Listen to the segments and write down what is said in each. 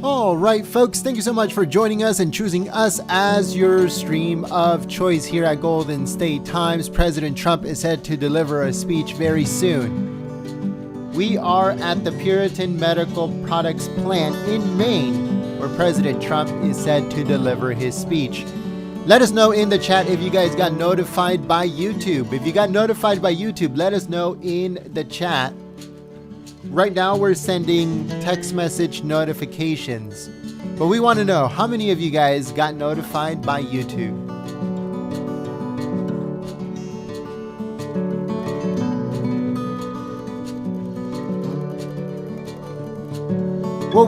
All right, folks, thank you so much for joining us and choosing us as your stream of choice here at Golden State Times. President Trump is set to deliver a speech very soon. We are at the Puritan Medical Products plant in Maine, where President Trump is set to deliver his speech. Let us know in the chat if you guys got notified by YouTube. If you got notified by YouTube, let us know in the chat. Right now, we're sending text message notifications, but we want to know how many of you guys got notified by YouTube. We'll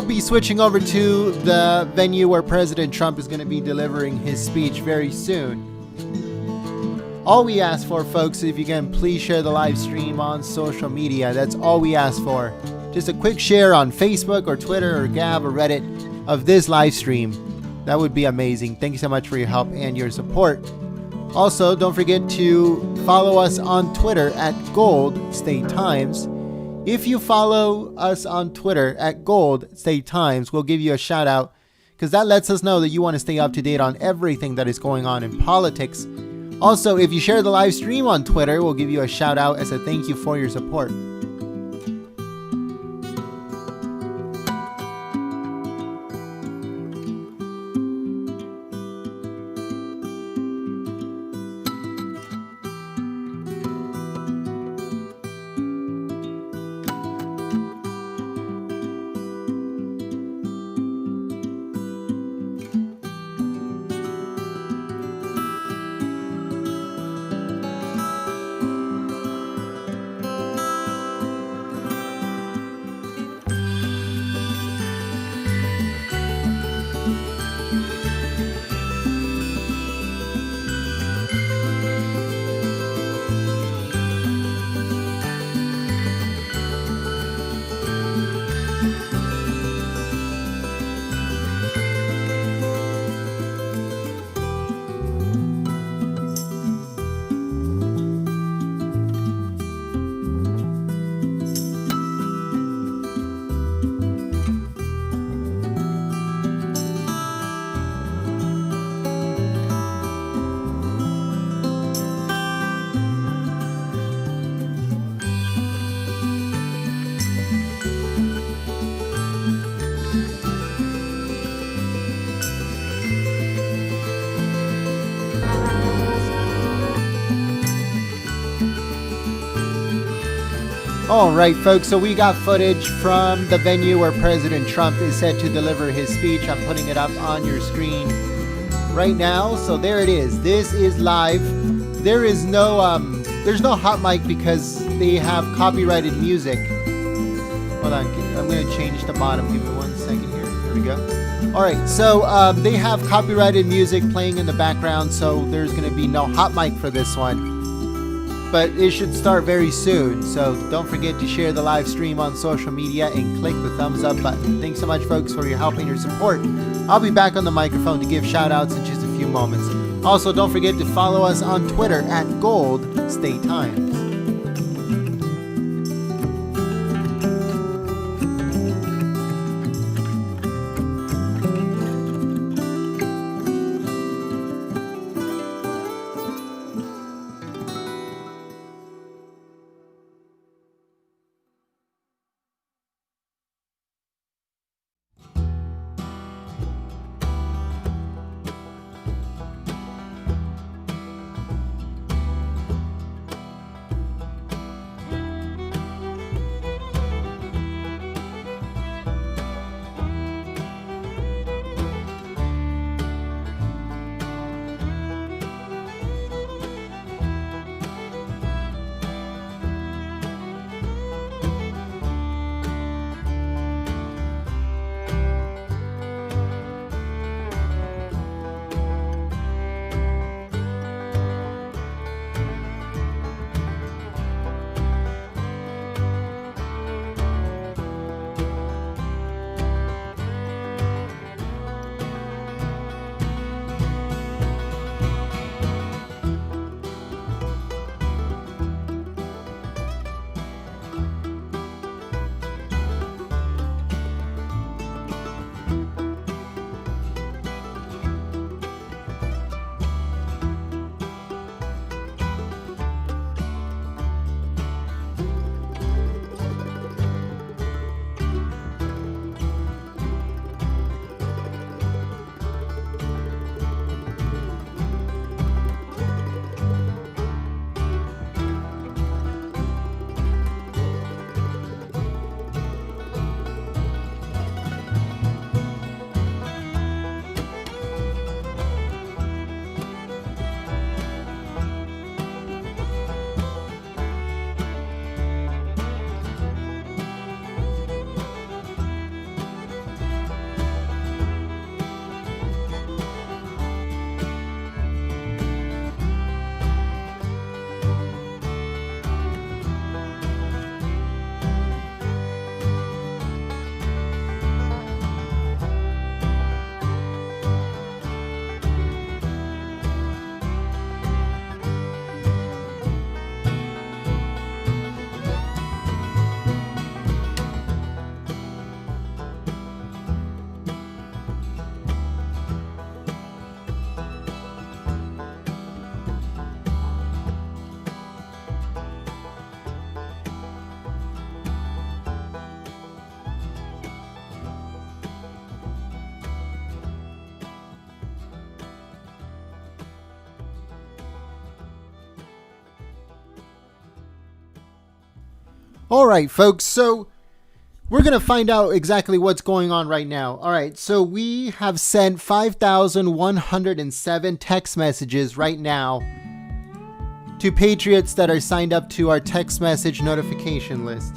be switching over to the venue where President Trump is going to be delivering his speech very soon. All we ask for, folks, if you can please share the live stream on social media. That's all we ask for. Just a quick share on Facebook or Twitter or Gab or Reddit of this live stream. That would be amazing. Thank you so much for your help and your support. Also, don't forget to follow us on Twitter at Gold State Times. If you follow us on Twitter at Gold State Times, we'll give you a shout out because that lets us know that you want to stay up to date on everything that is going on in politics. Also, if you share the live stream on Twitter, we'll give you a shout out as a thank you for your support. All right, folks, so we got footage from the venue where President Trump is set to deliver his speech. I'm putting it up on your screen right now. So there it is. This is live. There is no there's no hot mic because they have copyrighted music. Hold on, I'm gonna change the bottom. Give me 1 second here. There we go. All right, so they have copyrighted music playing in the background, so there's gonna be no hot mic for this one. But it should start very soon, so don't forget to share the live stream on social media and click the thumbs up button. Thanks so much, folks, for your help and your support. I'll be back on the microphone to give shout outs in just a few moments. Also, don't forget to follow us on Twitter at Gold State Times. All right, folks, so we're going to find out exactly what's going on right now. All right, so we have sent 5,107 text messages right now to patriots that are signed up to our text message notification list.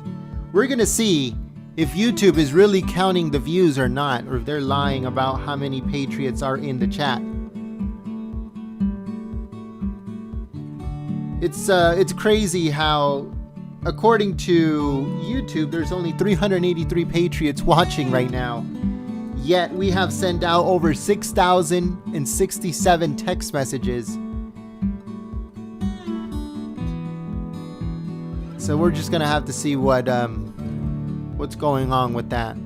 We're going to see if YouTube is really counting the views or not, or if they're lying about how many patriots are in the chat. It's crazy how, according to YouTube, there's only 383 patriots watching right now. Yet we have sent out over 6,067 text messages. So we're just gonna have to see what's going on with that.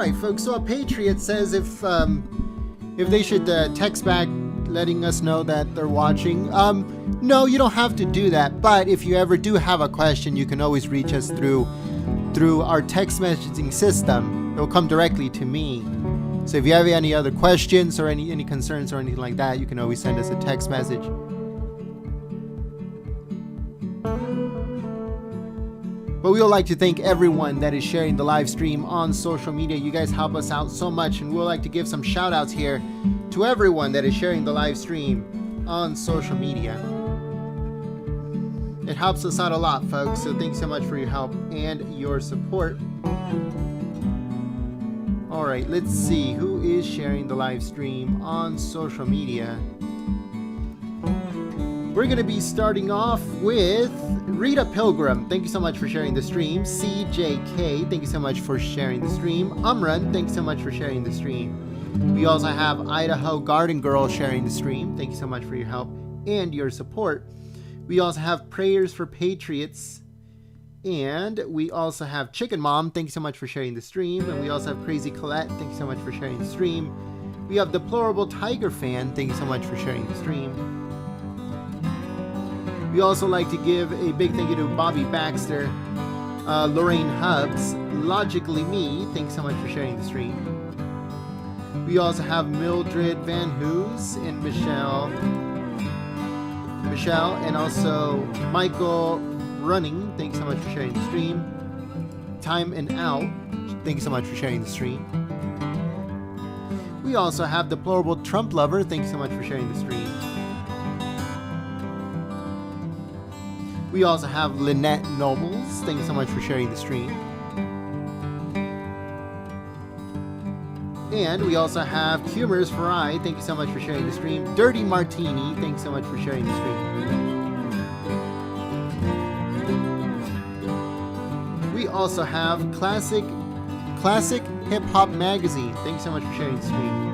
Alright folks, so a Patriot says if they should text back letting us know that they're watching. No, you don't have to do that, but if you ever do have a question, you can always reach us through our text messaging system. It will come directly to me. So if you have any other questions or any concerns or anything like that, you can always send us a text message. But we would like to thank everyone that is sharing the live stream on social media. You guys help us out so much, and we would like to give some shout outs here to everyone that is sharing the live stream on social media. It helps us out a lot, folks, so thanks so much for your help and your support. Alright, let's see who is sharing the live stream on social media. We're going to be starting off with Rita Pilgrim. Thank you so much for sharing the stream. CJK, thank you so much for sharing the stream. Umran, thanks so much for sharing the stream. We also have Idaho Garden Girl sharing the stream. Thank you so much for your help and your support. We also have Prayers for Patriots. And we also have Chicken Mom. Thank you so much for sharing the stream. And we also have Crazy Colette. Thank you so much for sharing the stream. We have Deplorable Tiger Fan. Thank you so much for sharing the stream. We also like to give a big thank you to Bobby Baxter, Lorraine Hubbs, Logically Me. Thanks so much for sharing the stream. We also have Mildred Van Hoos and Michelle, and also Michael Running. Thanks so much for sharing the stream. Time and Out. Thanks so much for sharing the stream. We also have Deplorable Trump Lover. Thanks so much for sharing the stream. We also have Lynette Nobles. Thank you so much for sharing the stream. And we also have Humors for I. Thank you so much for sharing the stream. Dirty Martini. Thanks so much for sharing the stream. We also have Classic Hip Hop Magazine. Thank you so much for sharing the stream.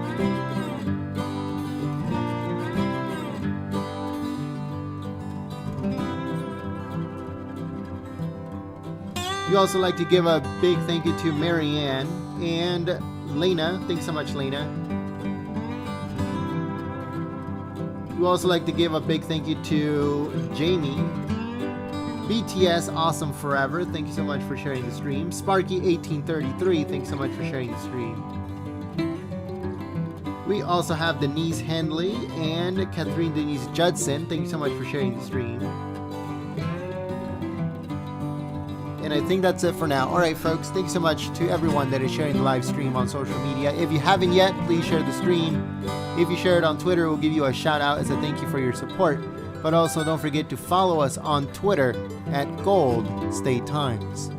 We also like to give a big thank you to Marianne and Lena. Thanks so much, Lena. We also like to give a big thank you to Jamie. BTS Awesome Forever. Thank you so much for sharing the stream. Sparky1833. Thanks so much for sharing the stream. We also have Denise Handley and Catherine Denise Judson. Thank you so much for sharing the stream. And I think that's it for now. Alright folks, thanks so much to everyone that is sharing the live stream on social media. If you haven't yet, please share the stream. If you share it on Twitter, we'll give you a shout out as a thank you for your support. But also don't forget to follow us on Twitter at Gold State Times.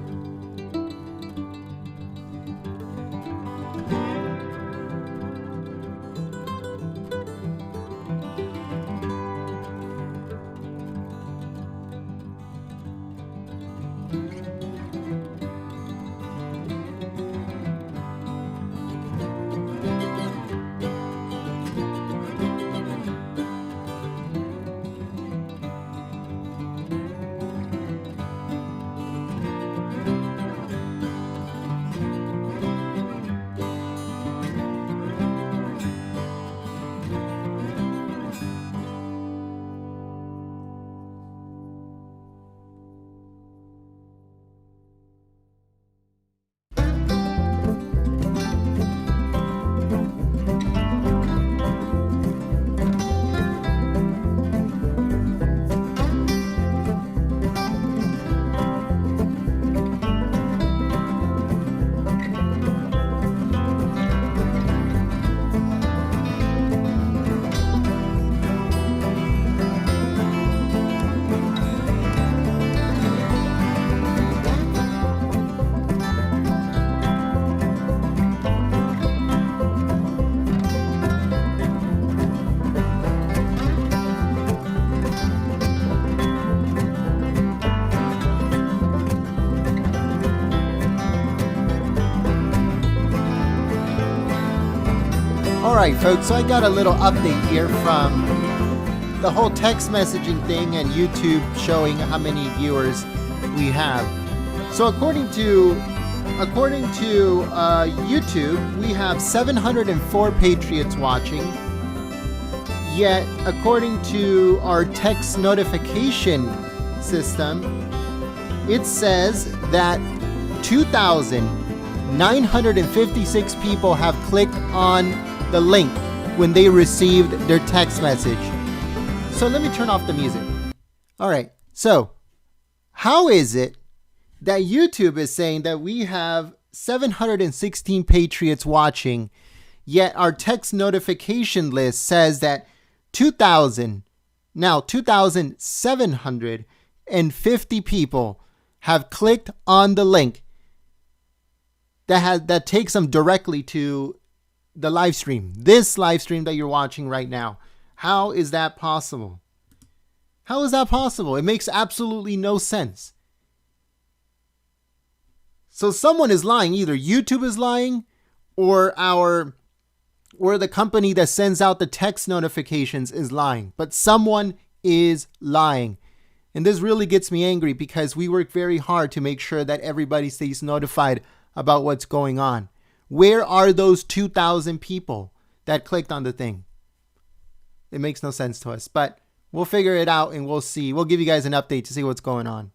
Alright folks, so I got a little update here from the whole text messaging thing and YouTube showing how many viewers we have. So according to according to YouTube, we have 704 Patriots watching. Yet, according to our text notification system, it says that 2,956 people have clicked on the link when they received their text message. So let me turn off the music. All right. So how is it that YouTube is saying that we have 716 Patriots watching, yet our text notification list says that 2,750 people have clicked on the link that takes them directly to the live stream, this live stream that you're watching right now? How is that possible? How is that possible? It makes absolutely no sense. So someone is lying. Either YouTube is lying, or the company that sends out the text notifications is lying. But someone is lying. And this really gets me angry because we work very hard to make sure that everybody stays notified about what's going on. Where are those 2,000 people that clicked on the thing? It makes no sense to us, but we'll figure it out and we'll see. We'll give you guys an update to see what's going on.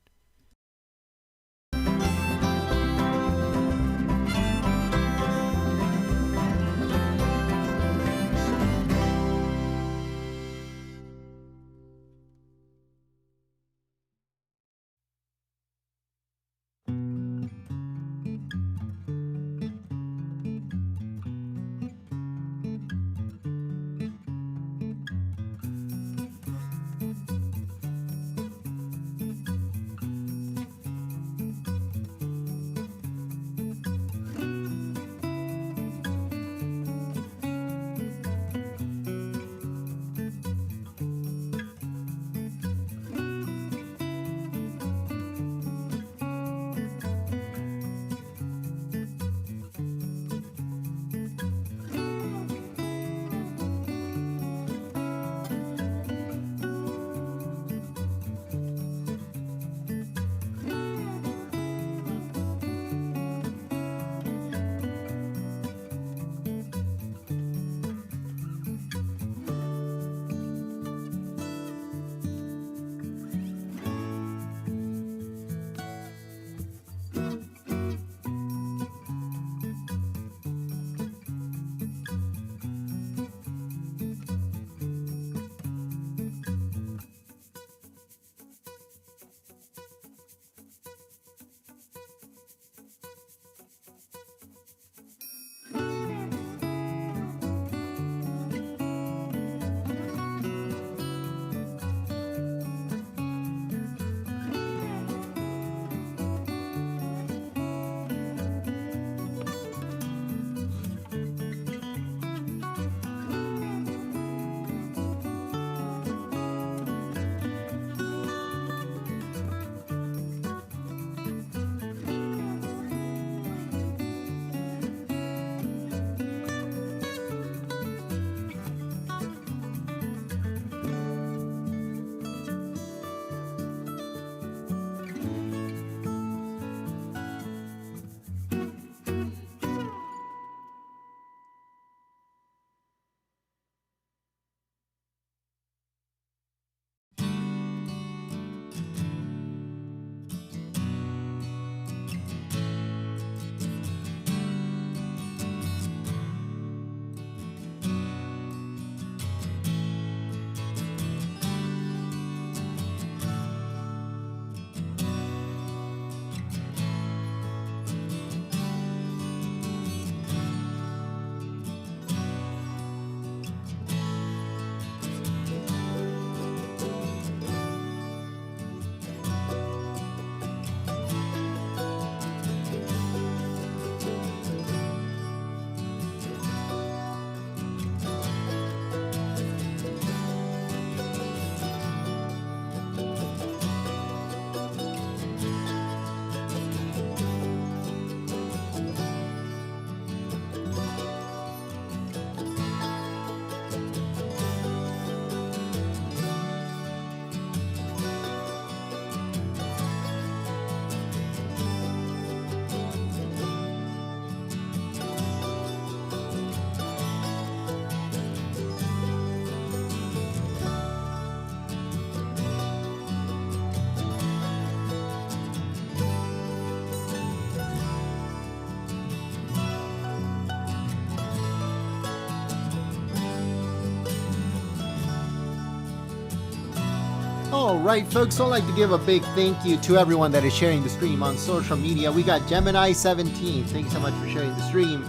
Alright folks, so I'd like to give a big thank you to everyone that is sharing the stream on social media. We got Gemini17, thank you so much for sharing the stream.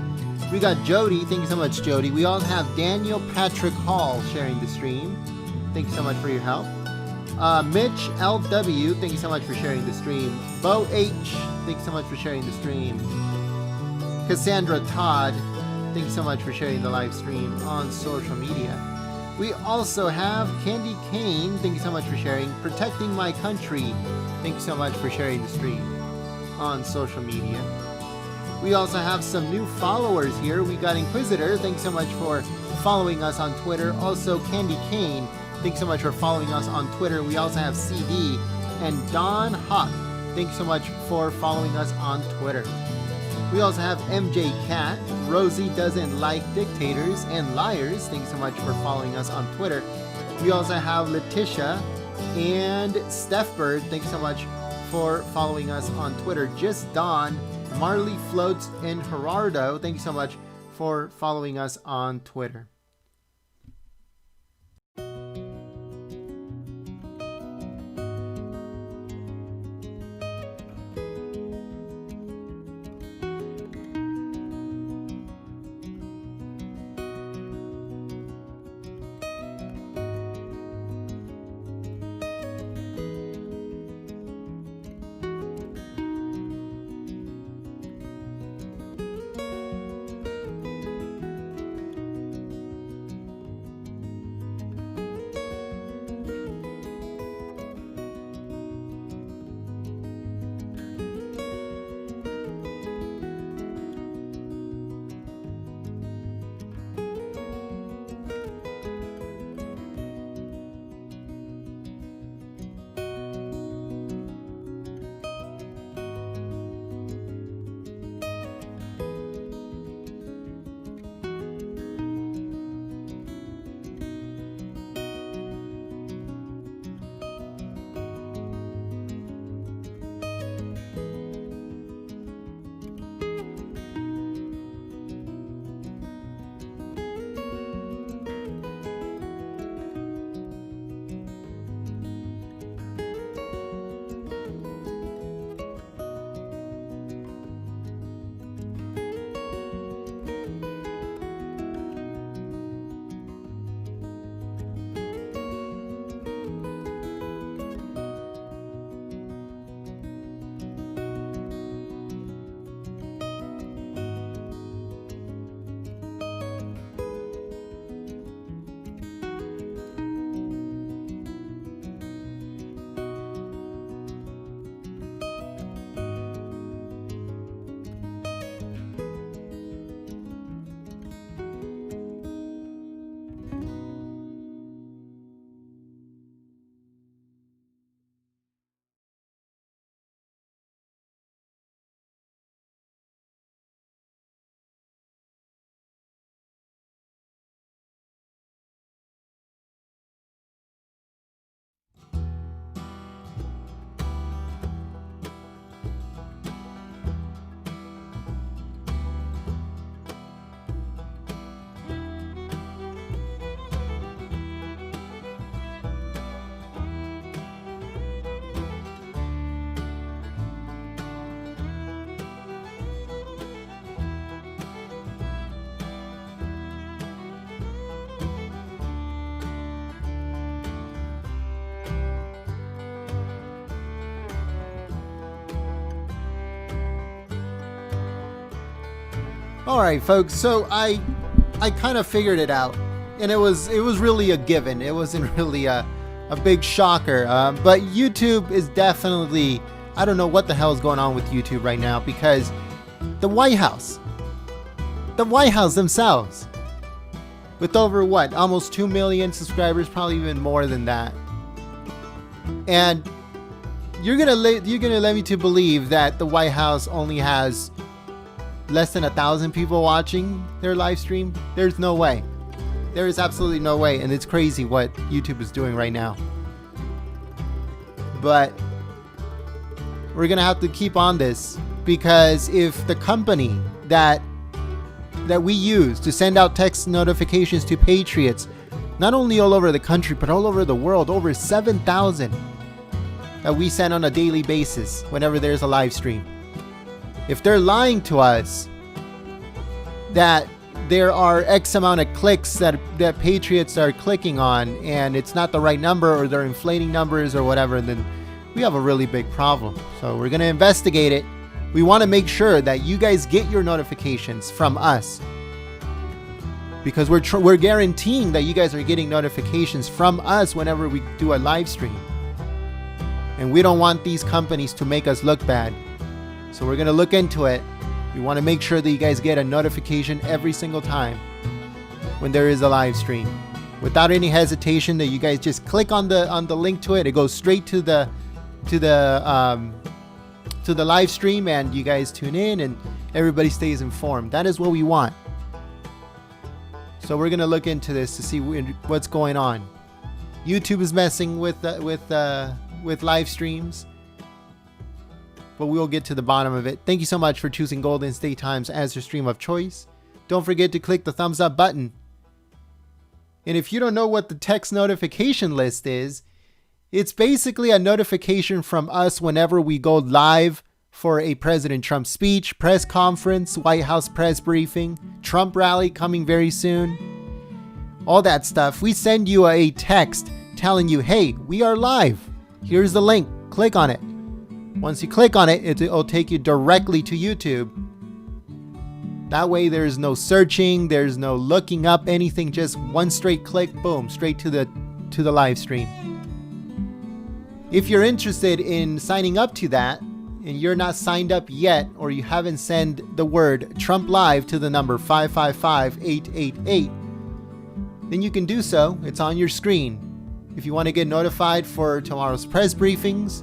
We got Jody, thank you so much Jody. We also have Daniel Patrick Hall sharing the stream. Thank you so much for your help. Mitch LW, thank you so much for sharing the stream. Bo H, thank you so much for sharing the stream. Cassandra Todd, thank you so much for sharing the live stream on social media. We also have Candy Kane, thank you so much for sharing. Protecting My Country, thank you so much for sharing the stream on social media. We also have some new followers here. We got Inquisitor, thanks so much for following us on Twitter. Also Candy Kane, thanks so much for following us on Twitter. We also have CD and Don Hawk, thanks so much for following us on Twitter. We also have MJ Cat, Rosie Doesn't Like Dictators and Liars, thanks so much for following us on Twitter. We also have Letitia and Steph Bird, thanks so much for following us on Twitter. Just Don, Marley Floats, and Gerardo, thank you so much for following us on Twitter. All right, folks. So I kind of figured it out, and it was really a given. It wasn't really a big shocker. But YouTube is definitely, I don't know what the hell is going on with YouTube right now, because the White House themselves, with over what, almost 2 million subscribers, probably even more than that, and you're gonna let me to believe that the White House only has less than 1,000 people watching their live stream? There's no way. There is absolutely no way, and it's crazy what YouTube is doing right now. But we're gonna have to keep on this, because if the company that we use to send out text notifications to patriots Not only all over the country, but all over the world. Over 7,000 that we send on a daily basis whenever there's a live stream. If they're lying to us that there are X amount of clicks that patriots are clicking on and it's not the right number, or they're inflating numbers or whatever, then we have a really big problem. So we're going to investigate it. We want to make sure that you guys get your notifications from us, because we're guaranteeing that you guys are getting notifications from us whenever we do a live stream. And we don't want these companies to make us look bad. So we're going to look into it. We want to make sure that you guys get a notification every single time when there is a live stream. Without any hesitation, that you guys just click on the link to it. It goes straight to the live stream, and you guys tune in and everybody stays informed. That is what we want. So we're going to look into this to see what's going on. YouTube is messing with live streams, but we will get to the bottom of it. Thank you so much for choosing Golden State Times as your stream of choice. Don't forget to click the thumbs up button. And if you don't know what the text notification list is, it's basically a notification from us whenever we go live for a President Trump speech, press conference, White House press briefing, Trump rally coming very soon, all that stuff. We send you a text telling you, hey, we are live. Here's the link. Click on it. Once you click on it, it'll take you directly to YouTube. That way there's no searching, there's no looking up anything, just one straight click, boom, straight to the live stream. If you're interested in signing up to that and you're not signed up yet, or you haven't sent the word Trump Live to the number 555-888, then you can do so. It's on your screen. If you want to get notified for tomorrow's press briefings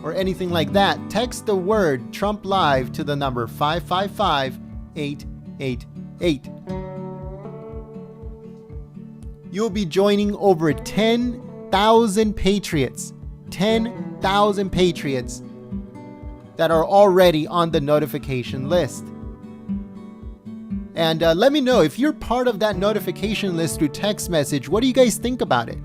or anything like that, text the word Trump Live to the number 555-888. You'll be joining over 10,000 patriots. 10,000 patriots that are already on the notification list. And let me know if you're part of that notification list through text message. What do you guys think about it?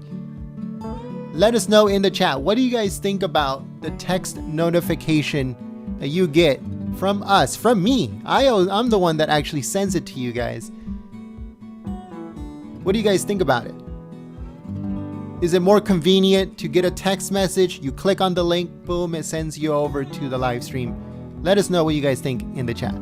Let us know in the chat. What do you guys think about the text notification that you get from us, from me? I'm the one that actually sends it to you guys. What do you guys think about it? Is it more convenient to get a text message? You click on the link, boom, it sends you over to the live stream. Let us know what you guys think in the chat.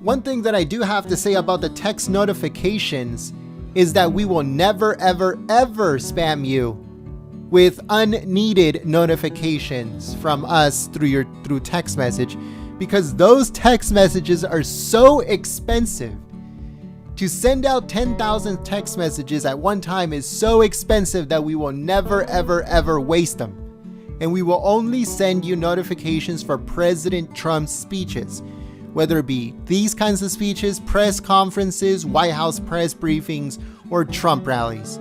One thing that I do have to say about the text notifications is that we will never, ever, ever spam you with unneeded notifications from us through text message, because those text messages are so expensive. To send out 10,000 text messages at one time is so expensive that we will never, ever, ever waste them. And we will only send you notifications for President Trump's speeches, whether it be these kinds of speeches, press conferences, White House press briefings, or Trump rallies.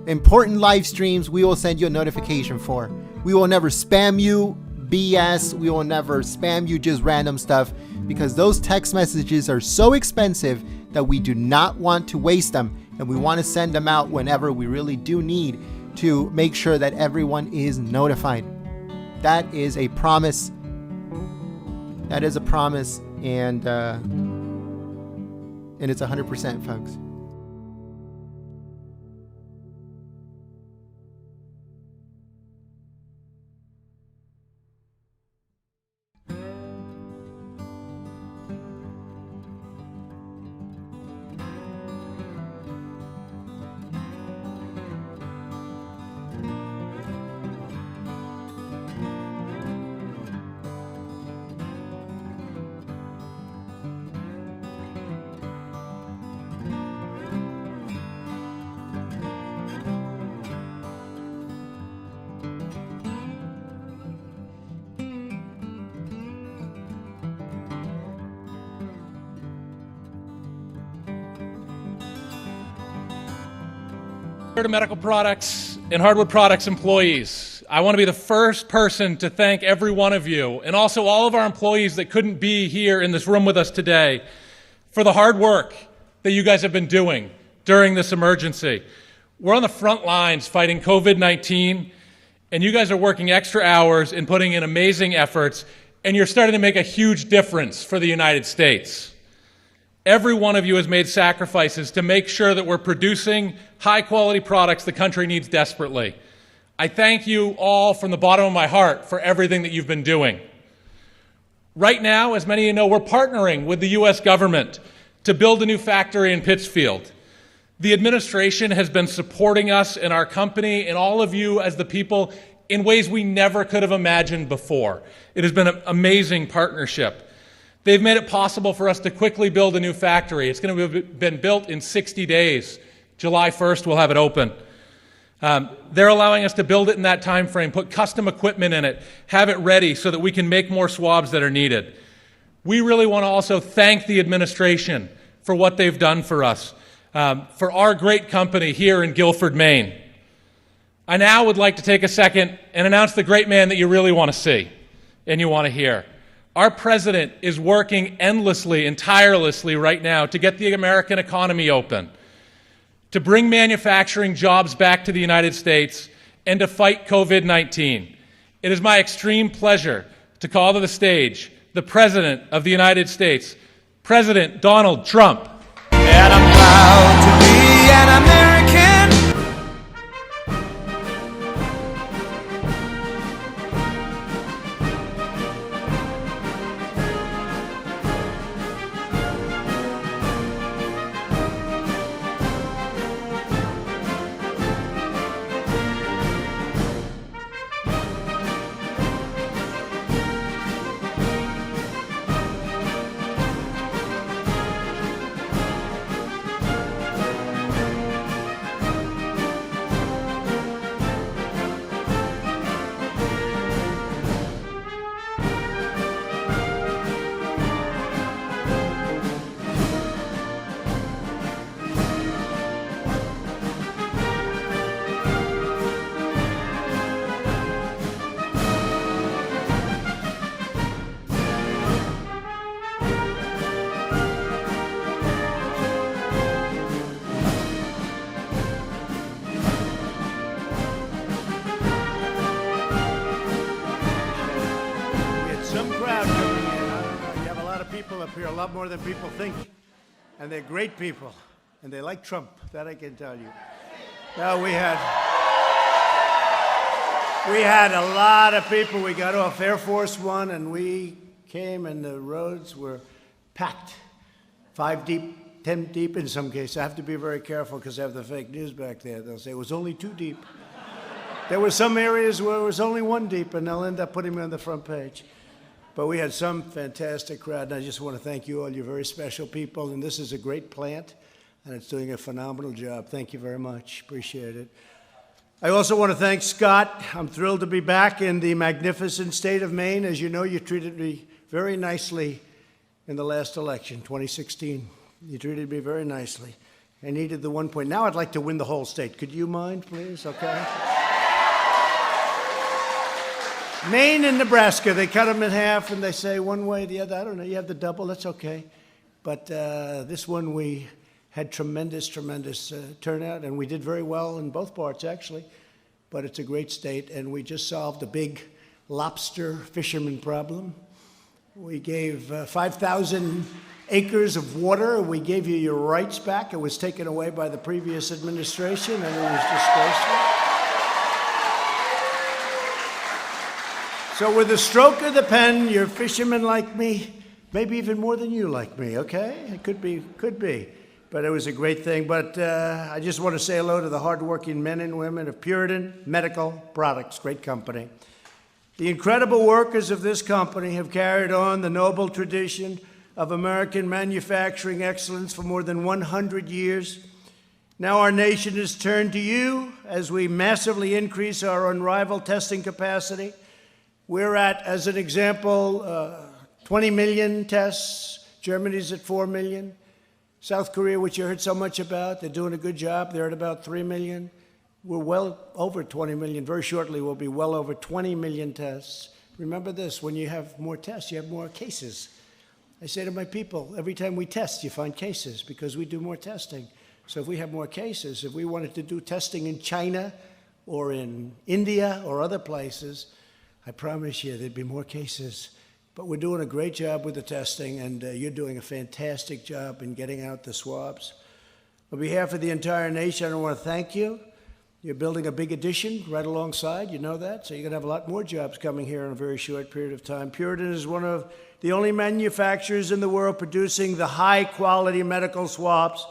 Important live streams we will send you a notification for. We will never spam you BS. We will never spam you just random stuff, because those text messages are so expensive that we do not want to waste them, and we want to send them out whenever we really do need to make sure that everyone is notified. That is a promise. That is a promise, and it's 100%, folks. Puritan Medical Products and Hardwood Products employees, I want to be the first person to thank every one of you, and also all of our employees that couldn't be here in this room with us today, for the hard work that you guys have been doing during this emergency. We're on the front lines fighting COVID-19, and you guys are working extra hours and putting in amazing efforts, and you're starting to make a huge difference for the United States. Every one of you has made sacrifices to make sure that we're producing high-quality products the country needs desperately. I thank you all from the bottom of my heart for everything that you've been doing. Right now, as many of you know, we're partnering with the U.S. government to build a new factory in Pittsfield. The administration has been supporting us and our company and all of you as the people in ways we never could have imagined before. It has been an amazing partnership. They've made it possible for us to quickly build a new factory. It's going to be been built in 60 days. July 1st, we'll have it open. They're allowing us to build it in that time frame, put custom equipment in it, have it ready so that we can make more swabs that are needed. We really want to also thank the administration for what they've done for us, for our great company here in Guilford, Maine. I now would like to take a second and announce the great man that you really want to see and you want to hear. Our president is working endlessly and tirelessly right now to get the American economy open, to bring manufacturing jobs back to the United States, and to fight COVID-19. It is my extreme pleasure to call to the stage the President of the United States, President Donald Trump. And I'm proud to be an American. People up here, a lot more than people think, and they're great people, and they like Trump, that I can tell you. Now we had a lot of people. We got off Air Force One, and we came, and the roads were packed, 5 deep, 10 deep in some cases. I have to be very careful because I have the fake news back there. They'll say it was only 2 deep. There were some areas where it was only 1 deep, and they'll end up putting me on the front page. But we had some fantastic crowd, and I just want to thank you all. You're very special people, and this is a great plant, and it's doing a phenomenal job. Thank you very much. Appreciate it. I also want to thank Scott. I'm thrilled to be back in the magnificent state of Maine. As you know, you treated me very nicely in the last election, 2016. You treated me very nicely. I needed the 1 point. Now I'd like to win the whole state. Could you mind, please? Okay. Maine and Nebraska, they cut them in half and they say one way or the other. I don't know, you have the double, that's okay. But this one we had tremendous turnout, and we did very well in both parts, actually. But it's a great state, and we just solved a big lobster fisherman problem. We gave 5,000 acres of water. We gave you your rights back. It was taken away by the previous administration, and it was disgraceful. So with a stroke of the pen, you're fishermen like me, maybe even more than you like me, okay? It could be. But it was a great thing. But I just want to say hello to the hardworking men and women of Puritan Medical Products, great company. The incredible workers of this company have carried on the noble tradition of American manufacturing excellence for more than 100 years. Now our nation has turned to you as we massively increase our unrivaled testing capacity. We're at, as an example, 20 million tests. Germany's at 4 million. South Korea, which you heard so much about, they're doing a good job. They're at about 3 million. We're well over 20 million. Very shortly, we'll be well over 20 million tests. Remember this, when you have more tests, you have more cases. I say to my people, every time we test, you find cases because we do more testing. So if we have more cases, if we wanted to do testing in China or in India or other places, I promise you there'd be more cases. But we're doing a great job with the testing, and you're doing a fantastic job in getting out the swabs. On behalf of the entire nation, I want to thank you. You're building a big addition right alongside, you know that, so you're going to have a lot more jobs coming here in a very short period of time. Puritan is one of the only manufacturers in the world producing the high-quality medical swabs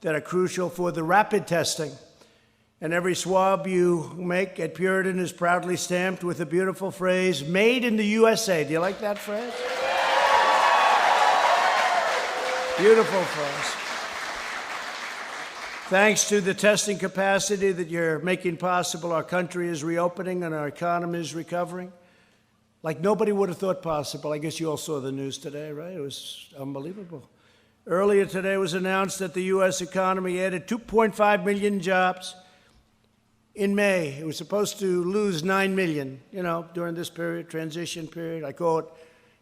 that are crucial for the rapid testing. And every swab you make at Puritan is proudly stamped with a beautiful phrase, "Made in the USA." Do you like that phrase? Beautiful phrase. Thanks to the testing capacity that you're making possible, our country is reopening and our economy is recovering like nobody would have thought possible. I guess you all saw the news today, right? It was unbelievable. Earlier today it was announced that the U.S. economy added 2.5 million jobs. In May, it was supposed to lose 9 million, during this period, transition period. I call it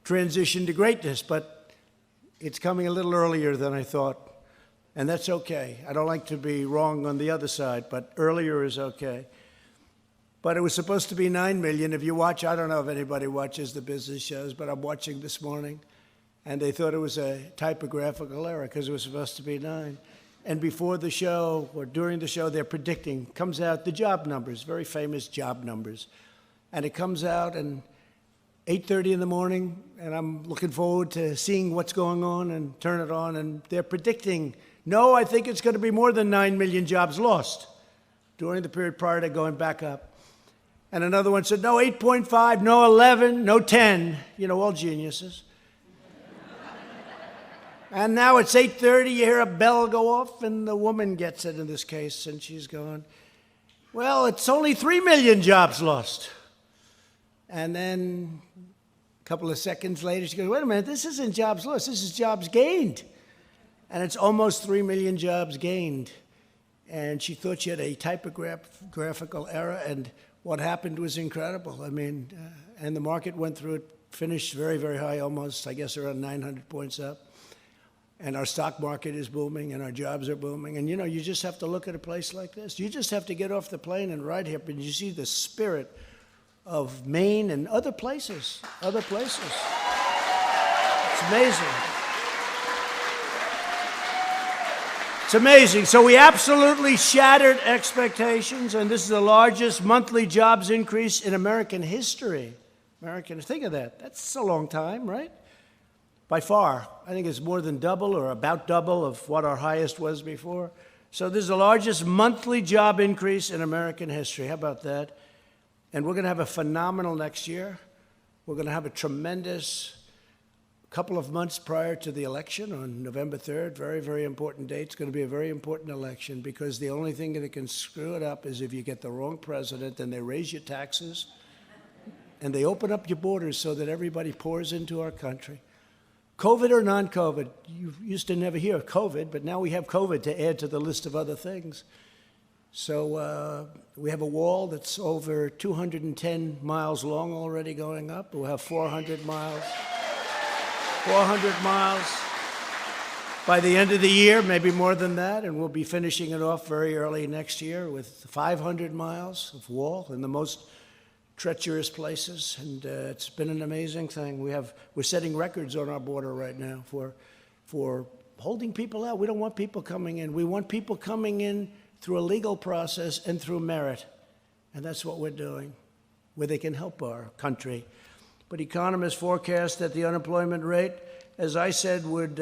transition to greatness, but it's coming a little earlier than I thought. And that's okay. I don't like to be wrong on the other side, but earlier is okay. But it was supposed to be 9 million. If you watch, I don't know if anybody watches the business shows, but I'm watching this morning, and they thought it was a typographical error because it was supposed to be 9. And before the show or during the show, they're predicting, comes out the job numbers, very famous job numbers. And it comes out and 8:30 in the morning, and I'm looking forward to seeing what's going on and turn it on, and they're predicting, no, I think it's going to be more than 9 million jobs lost during the period prior to going back up. And another one said, no, 8.5, no 11, no 10, all geniuses. And now it's 8:30, you hear a bell go off, and the woman gets it in this case, and she's going, well, it's only 3 million jobs lost. And then a couple of seconds later, she goes, wait a minute, this isn't jobs lost, this is jobs gained. And it's almost 3 million jobs gained. And she thought she had a typographical error, and what happened was incredible. And the market went through it, finished very, very high, almost, I guess, around 900 points up. And our stock market is booming, and our jobs are booming. And, you just have to look at a place like this. You just have to get off the plane and ride here, and you see the spirit of Maine and other places. It's amazing. It's amazing. So we absolutely shattered expectations, and this is the largest monthly jobs increase in American history. Think of that. That's a long time, right? By far. I think it's more than double or about double of what our highest was before. So this is the largest monthly job increase in American history. How about that? And we're going to have a phenomenal next year. We're going to have a tremendous couple of months prior to the election on November 3rd. Very, very important date. It's going to be a very important election because the only thing that can screw it up is if you get the wrong president and they raise your taxes and they open up your borders so that everybody pours into our country. COVID or non-COVID, you used to never hear of COVID, but now we have COVID to add to the list of other things. So we have a wall that's over 210 miles long already going up. We'll have 400 miles. 400 miles by the end of the year, maybe more than that, and we'll be finishing it off very early next year with 500 miles of wall in the most treacherous places, and it's been an amazing thing. We're setting records on our border right now for holding people out. We don't want people coming in. We want people coming in through a legal process and through merit, and that's what we're doing, where they can help our country. But economists forecast that the unemployment rate, as I said, would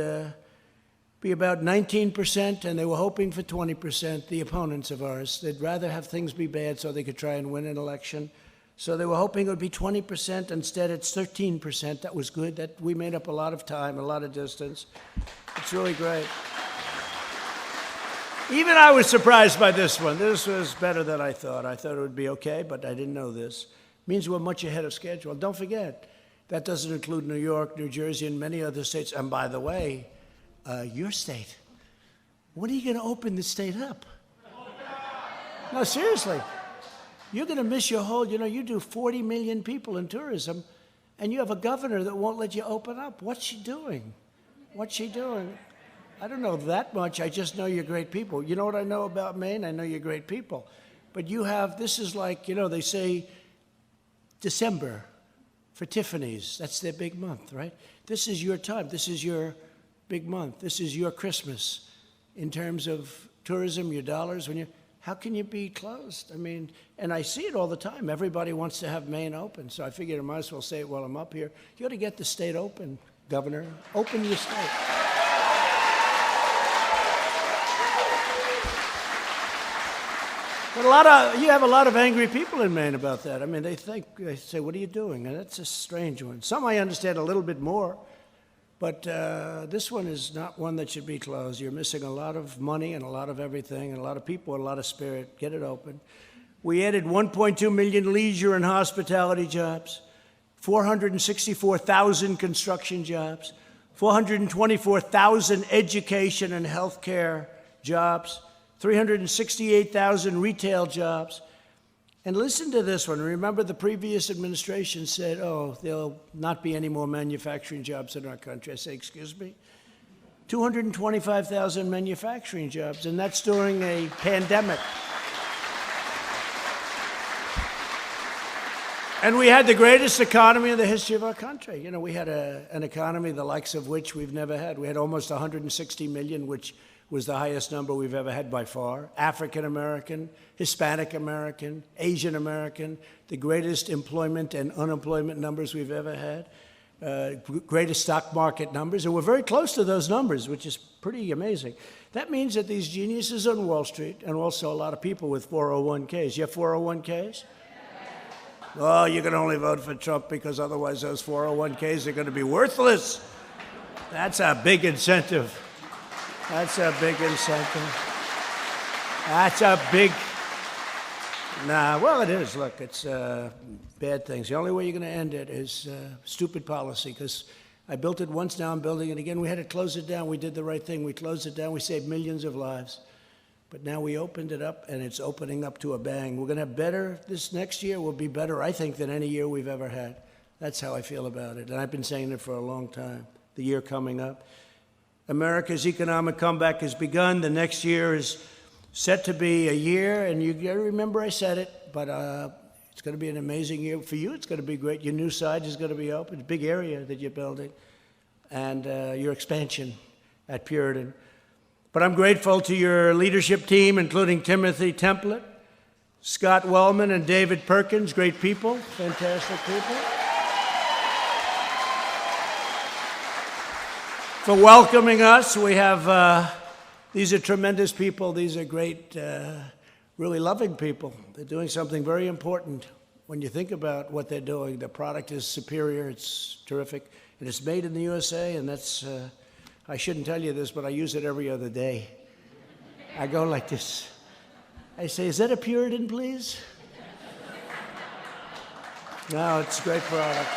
be about 19%, and they were hoping for 20%, the opponents of ours. They'd rather have things be bad so they could try and win an election. So they were hoping it would be 20%. Instead, it's 13%. That was good. That we made up a lot of time, a lot of distance. It's really great. Even I was surprised by this one. This was better than I thought. I thought it would be okay, but I didn't know this. It means we're much ahead of schedule. Don't forget, that doesn't include New York, New Jersey, and many other states. And by the way, your state, when are you going to open the state up? No, seriously. You're going to miss your whole, you do 40 million people in tourism, and you have a governor that won't let you open up. What's she doing? What's she doing? I don't know that much. I just know you're great people. You know what I know about Maine? I know you're great people. But this is like, they say December for Tiffany's. That's their big month, right? This is your time. This is your big month. This is your Christmas in terms of tourism, your dollars. How can you be closed? I mean, and I see it all the time. Everybody wants to have Maine open. So I figured I might as well say it while I'm up here. You ought to get the state open, Governor. Open your state. But you have a lot of angry people in Maine about that. I mean, they say, what are you doing? And that's a strange one. Some I understand a little bit more, but this one is not one that should be closed. You're missing a lot of money and a lot of everything and a lot of people and a lot of spirit. Get it open. We added 1.2 million leisure and hospitality jobs, 464,000 construction jobs, 424,000 education and healthcare jobs, 368,000 retail jobs. And listen to this one. Remember, the previous administration said, there'll not be any more manufacturing jobs in our country. I say, excuse me? 225,000 manufacturing jobs, and that's during a pandemic. And we had the greatest economy in the history of our country. We had an economy the likes of which we've never had. We had almost 160 million, which was the highest number we've ever had by far. African American, Hispanic American, Asian American, the greatest employment and unemployment numbers we've ever had, greatest stock market numbers, and we're very close to those numbers, which is pretty amazing. That means that these geniuses on Wall Street, and also a lot of people with 401ks, you have 401ks? Oh, you can only vote for Trump because otherwise those 401ks are going to be worthless. That's a big incentive. That's a big incentive. That's a big... Well, it is. Look, it's bad things. The only way you're going to end it is stupid policy, because I built it once, now I'm building it again. We had to close it down. We did the right thing. We closed it down. We saved millions of lives. But now we opened it up, and it's opening up to a bang. We're going to have better. This next year will be better, I think, than any year we've ever had. That's how I feel about it. And I've been saying it for a long time, the year coming up. America's economic comeback has begun. The next year is set to be a year, and you got to remember I said it, but it's going to be an amazing year. For you, it's going to be great. Your new side is going to be open. It's a big area that you're building, and your expansion at Puritan. But I'm grateful to your leadership team, including Timothy Templet, Scott Wellman, and David Perkins. Great people, fantastic people. For welcoming us. We have, these are tremendous people. These are great, really loving people. They're doing something very important. When you think about what they're doing, the product is superior, it's terrific, and it's made in the USA, and that's, I shouldn't tell you this, but I use it every other day. I go like this. I say, is that a Puritan, please? No, it's a great product.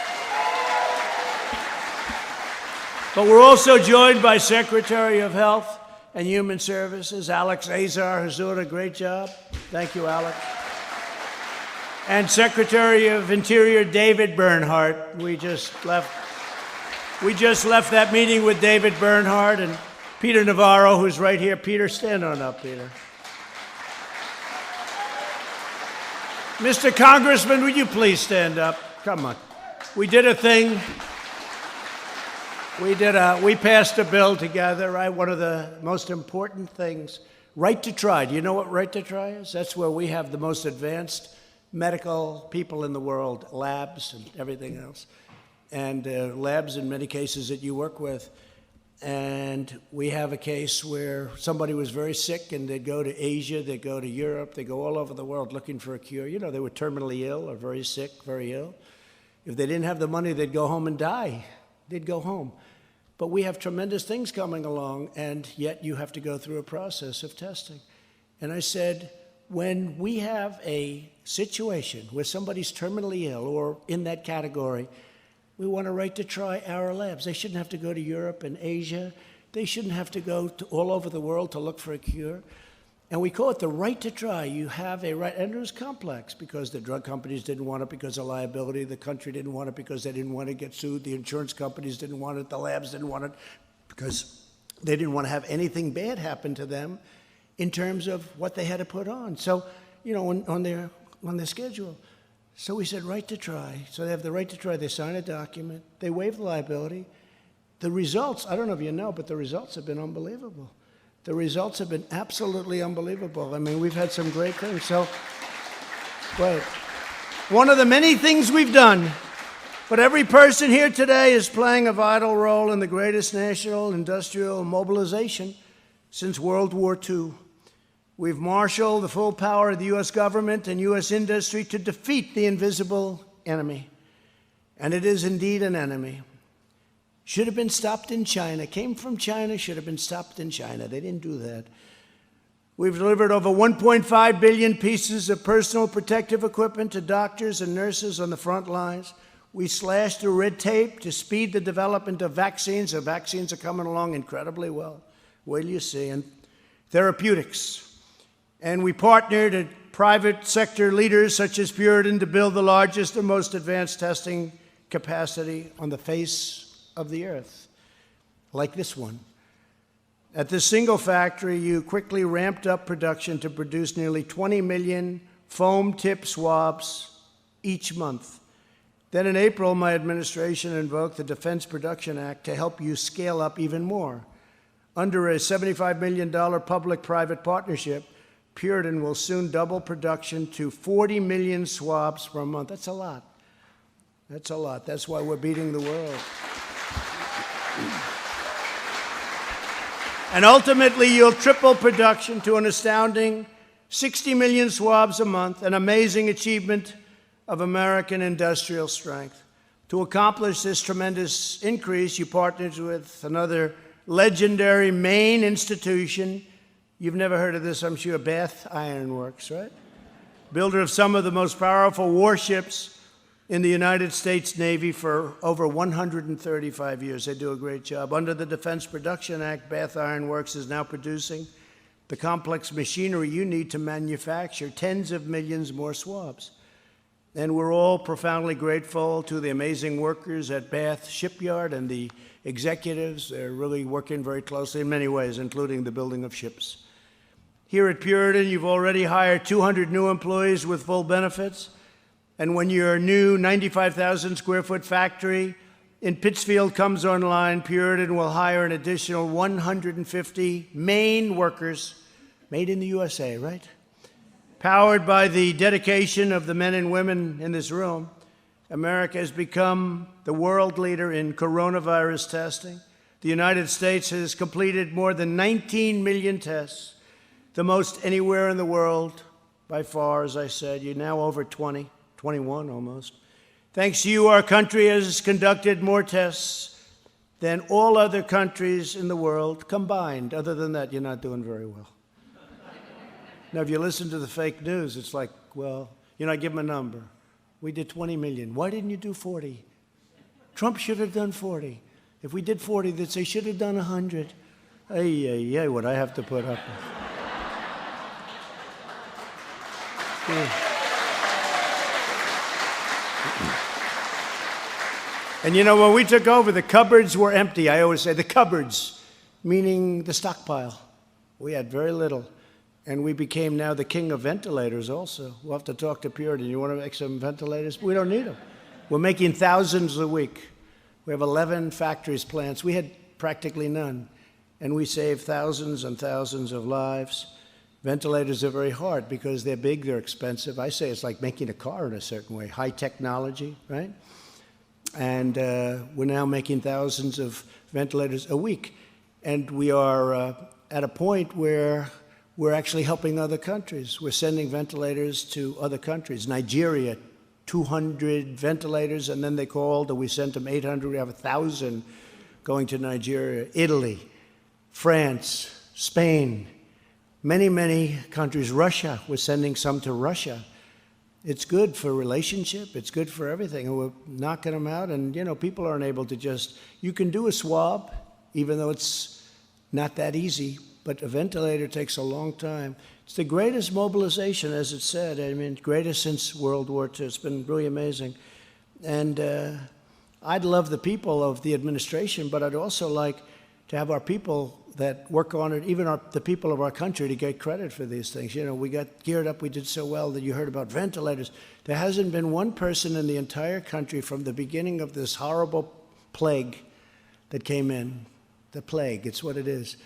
But we're also joined by Secretary of Health and Human Services, Alex Azar, who's doing a great job. Thank you, Alex. And Secretary of Interior, David Bernhardt. We just left that meeting with David Bernhardt and Peter Navarro, who's right here. Peter, stand on up, Peter. Mr. Congressman, would you please stand up? Come on. We did a thing. We passed a bill together, right? One of the most important things, right to try. Do you know what right to try is? That's where we have the most advanced medical people in the world, labs and everything else, and labs in many cases that you work with. And we have a case where somebody was very sick and they'd go to Asia, they'd go to Europe, they go all over the world looking for a cure. You know, they were terminally ill or very sick, very ill. If they didn't have the money, they'd go home and die. They'd go home. But we have tremendous things coming along, and yet you have to go through a process of testing. And I said, when we have a situation where somebody's terminally ill or in that category, we want a right to try our labs. They shouldn't have to go to Europe and Asia. They shouldn't have to go to all over the world to look for a cure. And we call it the right to try. You have a right, and it was complex because the drug companies didn't want it because of liability, the country didn't want it because they didn't want to get sued, the insurance companies didn't want it, the labs didn't want it because they didn't want to have anything bad happen to them in terms of what they had to put on. So, you know, on their schedule. So we said right to try. So they have the right to try. They sign a document. They waive the liability. The results, I don't know if you know, but the results have been unbelievable. The results have been absolutely unbelievable. I mean, we've had some great things. So, great. One of the many things we've done, but every person here today is playing a vital role in the greatest national industrial mobilization since World War II. We've marshaled the full power of the U.S. government and U.S. industry to defeat the invisible enemy. And it is indeed an enemy. Should have been stopped in China. Came from China, should have been stopped in China. They didn't do that. We've delivered over 1.5 billion pieces of personal protective equipment to doctors and nurses on the front lines. We slashed through red tape to speed the development of vaccines. The vaccines are coming along incredibly well. Wait till you see. And therapeutics. And we partnered with private sector leaders such as Puritan to build the largest and most advanced testing capacity on the face of the earth, like this one. At this single factory, you quickly ramped up production to produce nearly 20 million foam tip swabs each month. Then in April, my administration invoked the Defense Production Act to help you scale up even more. Under a $75 million public-private partnership, Puritan will soon double production to 40 million swabs per month. That's a lot. That's a lot. That's why we're beating the world. And ultimately, you'll triple production to an astounding 60 million swabs a month, an amazing achievement of American industrial strength. To accomplish this tremendous increase, you partnered with another legendary Maine institution. You've never heard of this, I'm sure, Bath Iron Works, right? Builder of some of the most powerful warships in the United States Navy for over 135 years. They do a great job. Under the Defense Production Act, Bath Iron Works is now producing the complex machinery you need to manufacture tens of millions more swabs. And we're all profoundly grateful to the amazing workers at Bath Shipyard and the executives. They're really working very closely in many ways, including the building of ships. Here at Puritan, you've already hired 200 new employees with full benefits. And when your new 95,000 square foot factory in Pittsfield comes online, Puritan will hire an additional 150 Maine workers, made in the USA, right? Powered by the dedication of the men and women in this room, America has become the world leader in coronavirus testing. The United States has completed more than 19 million tests, the most anywhere in the world by far, as I said. You're now over 20. 21 almost. Thanks to you, our country has conducted more tests than all other countries in the world combined. Other than that, you're not doing very well. Now, if you listen to the fake news, it's like, well, you know, I give them a number. We did 20 million. Why didn't you do 40? Trump should have done 40. If we did 40, they'd say, should have done 100. Ay, what I have to put up with. Yeah. And you know, when we took over, the cupboards were empty. I always say the cupboards, meaning the stockpile. We had very little. And we became now the king of ventilators also. We'll have to talk to Puritan. You want to make some ventilators? We don't need them. We're making thousands a week. We have 11 factories, plants. We had practically none. And we save thousands and thousands of lives. Ventilators are very hard because they're big, they're expensive. I say it's like making a car in a certain way. High technology, right? And we're now making thousands of ventilators a week. And we are at a point where we're actually helping other countries. We're sending ventilators to other countries. Nigeria, 200 ventilators, and then they called, and we sent them 800. We have 1,000 going to Nigeria. Italy, France, Spain, many, many countries. Russia, we're sending some to Russia. It's good for relationship. It's good for everything. And we're knocking them out. And, you know, people aren't able to just, you can do a swab, even though it's not that easy. but a ventilator takes a long time. It's the greatest mobilization, as it said. I mean, greatest since World War II. It's been really amazing. And I'd love the people of the administration, but I'd also like to have our people that work on it, even the people of our country, to get credit for these things. You know, we got geared up, we did so well that you heard about ventilators. There hasn't been one person in the entire country from the beginning of this horrible plague that came in. The plague, it's what it is.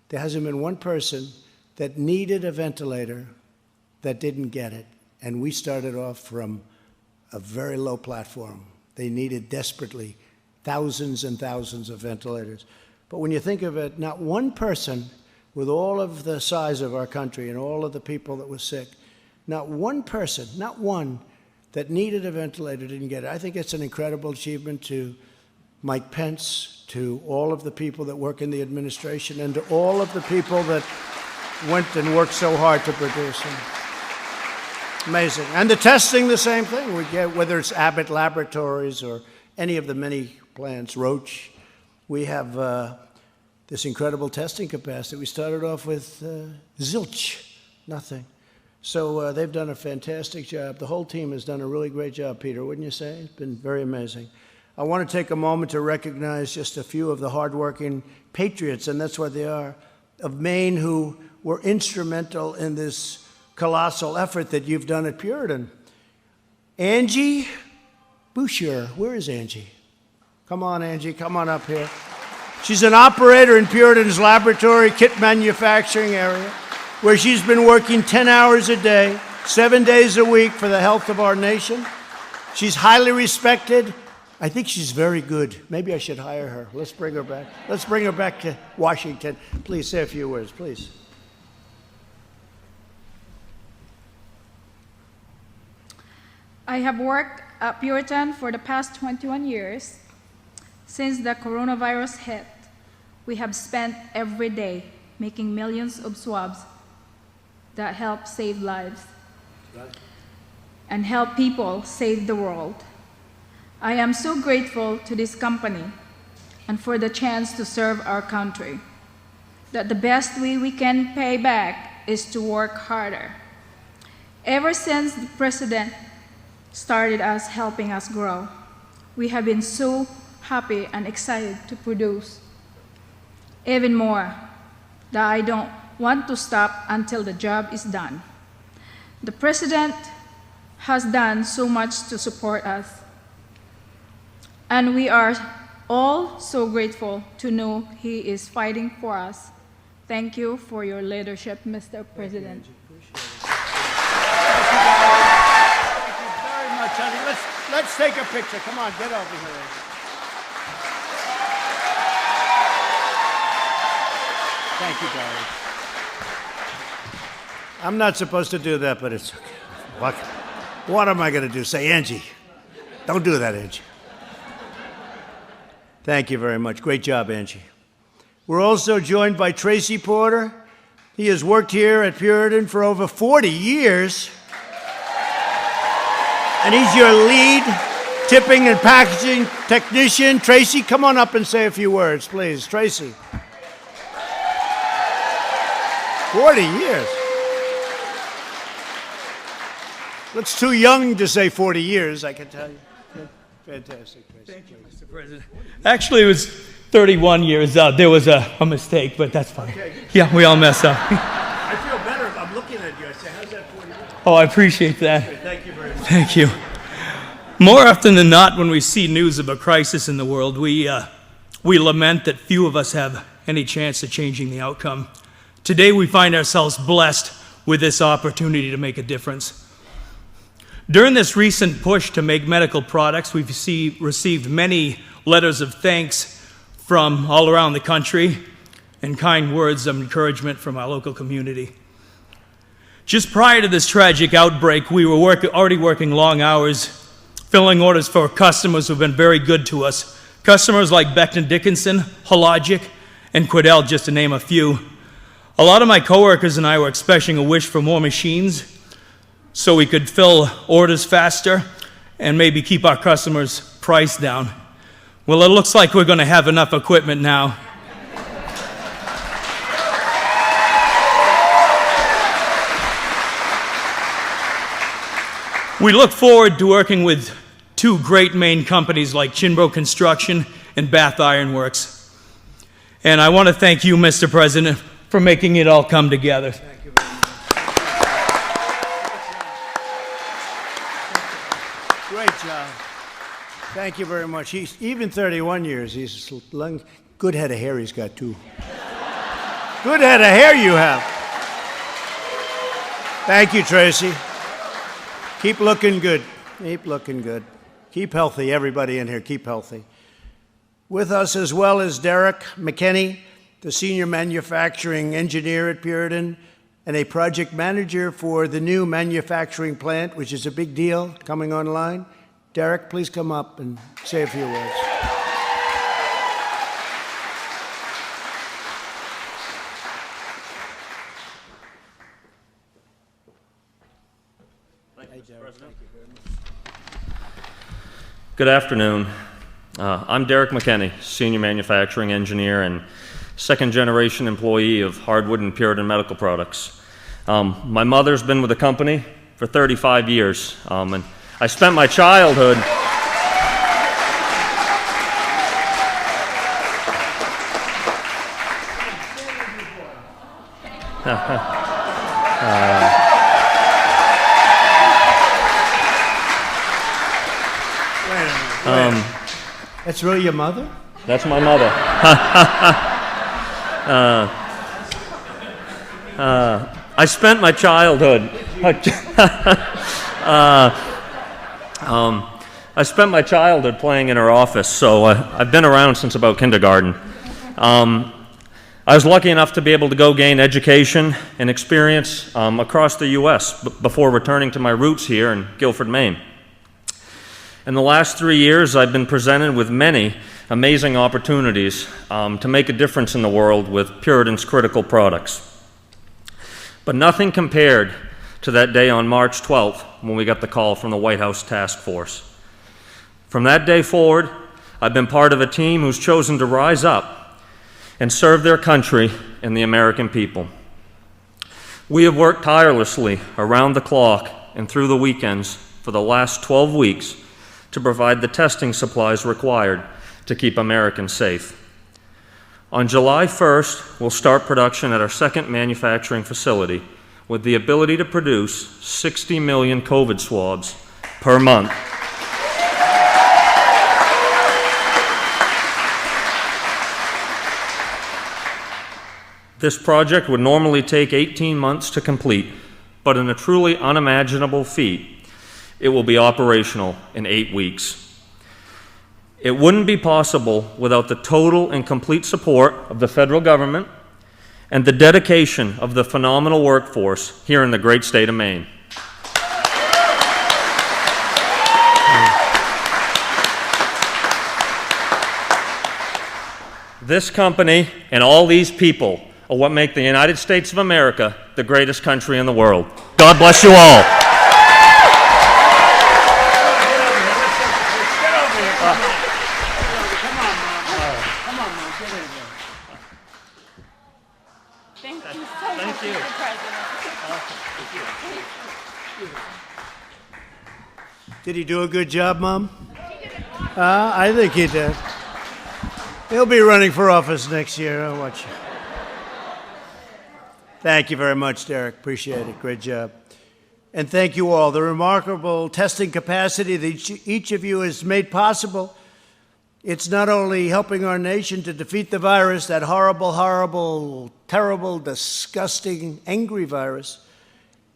There hasn't been one person that needed a ventilator that didn't get it. And we started off from a very low platform. They needed desperately thousands and thousands of ventilators. But when you think of it, not one person with all of the size of our country and all of the people that were sick, not one person, not one that needed a ventilator didn't get it. I think it's an incredible achievement to Mike Pence, to all of the people that work in the administration, and to all of the people that went and worked so hard to produce them. Amazing. And the testing, the same thing. We get, whether it's Abbott Laboratories or any of the many plants, Roche, we have this incredible testing capacity. We started off with zilch, nothing. So they've done a fantastic job. The whole team has done a really great job, Peter, wouldn't you say? It's been very amazing. I want to take a moment to recognize just a few of the hardworking patriots, and that's what they are, of Maine, who were instrumental in this colossal effort that you've done at Puritan. Angie Boucher, where is Angie? Come on, Angie, come on up here. She's an operator in Puritan's laboratory, kit manufacturing area, where she's been working 10 hours a day, 7 days a week for the health of our nation. She's highly respected. I think she's very good. Maybe I should hire her. Let's bring her back. Let's bring her back to Washington. Please say a few words, please. I have worked at Puritan for the past 21 years. Since the coronavirus hit, we have spent every day making millions of swabs that help save lives and help people save the world. I am so grateful to this company and for the chance to serve our country, that the best way we can pay back is to work harder. Ever since the President started us helping us grow, we have been so happy and excited to produce even more that I don't want to stop until the job is done. The President has done so much to support us, and we are all so grateful to know he is fighting for us. Thank you for your leadership, Mr. President. Let's take a picture. Come on, get over here. Thank you, darling. I'm not supposed to do that, but it's okay. What am I going to do? Say, Angie. Don't do that, Angie. Thank you very much. Great job, Angie. We're also joined by Tracy Porter. He has worked here at Puritan for over 40 years. And he's your lead tipping and packaging technician. Tracy, come on up and say a few words, please. Tracy. 40 years. That's too young to say 40 years, I can tell you. Fantastic, Tracy. Thank you, Mr. President. Actually, it was 31 years. There was a mistake, but that's fine. Okay. Yeah, we all mess up. I feel better if I'm looking at you. I say, how's that 40 years? Oh, I appreciate that. Okay, thank you very much. Thank you. More often than not, when we see news of a crisis in the world, we lament that few of us have any chance of changing the outcome. Today, we find ourselves blessed with this opportunity to make a difference. During this recent push to make medical products, we've received many letters of thanks from all around the country and kind words of encouragement from our local community. Just prior to this tragic outbreak, we were already working long hours, filling orders for customers who've been very good to us. Customers like Becton Dickinson, Hologic, and Quidel, just to name a few. A lot of my coworkers and I were expressing a wish for more machines so we could fill orders faster and maybe keep our customers' price down. Well, it looks like we're going to have enough equipment now. We look forward to working with two great Maine companies like Chinbro Construction and Bath Iron Works. And I want to thank you, Mr. President, for making it all come together. Thank you very much. Great job. Thank you very much. He's even 31 years. He's a good head of hair he's got, too. Good head of hair you have. Thank you, Tracy. Keep looking good. Keep looking good. Keep healthy, everybody in here. Keep healthy. With us as well as Derek McKinney, the senior manufacturing engineer at Puritan and a project manager for the new manufacturing plant, which is a big deal coming online. Derek, please come up and say a few words. Good afternoon. I'm Derek McKinney, Senior Manufacturing Engineer and second-generation employee of Hardwood and Puritan Medical Products. My mother's been with the company for 35 years, and I spent my childhood That's really your mother? That's my mother. I spent my childhood. I spent my childhood playing in her office, so I've been around since about kindergarten. I was lucky enough to be able to go gain education and experience across the U.S. Before returning to my roots here in Guilford, Maine. In the last 3 years, I've been presented with many amazing opportunities to make a difference in the world with Puritan's critical products. But nothing compared to that day on March 12th when we got the call from the White House Task Force. From that day forward, I've been part of a team who's chosen to rise up and serve their country and the American people. We have worked tirelessly around the clock and through the weekends for the last 12 weeks to provide the testing supplies required to keep Americans safe. On July 1st, we'll start production at our second manufacturing facility with the ability to produce 60 million COVID swabs per month. This project would normally take 18 months to complete, but in a truly unimaginable feat, it will be operational in 8 weeks. It wouldn't be possible without the total and complete support of the federal government and the dedication of the phenomenal workforce here in the great state of Maine. This company and all these people are what make the United States of America the greatest country in the world. God bless you all. Did he do a good job, Mom? I think he did. He'll be running for office next year. I'll watch you. Thank you very much, Derek. Appreciate it. Great job. And thank you all. The remarkable testing capacity that each of you has made possible. It's not only helping our nation to defeat the virus, that horrible, horrible, terrible, disgusting, angry virus.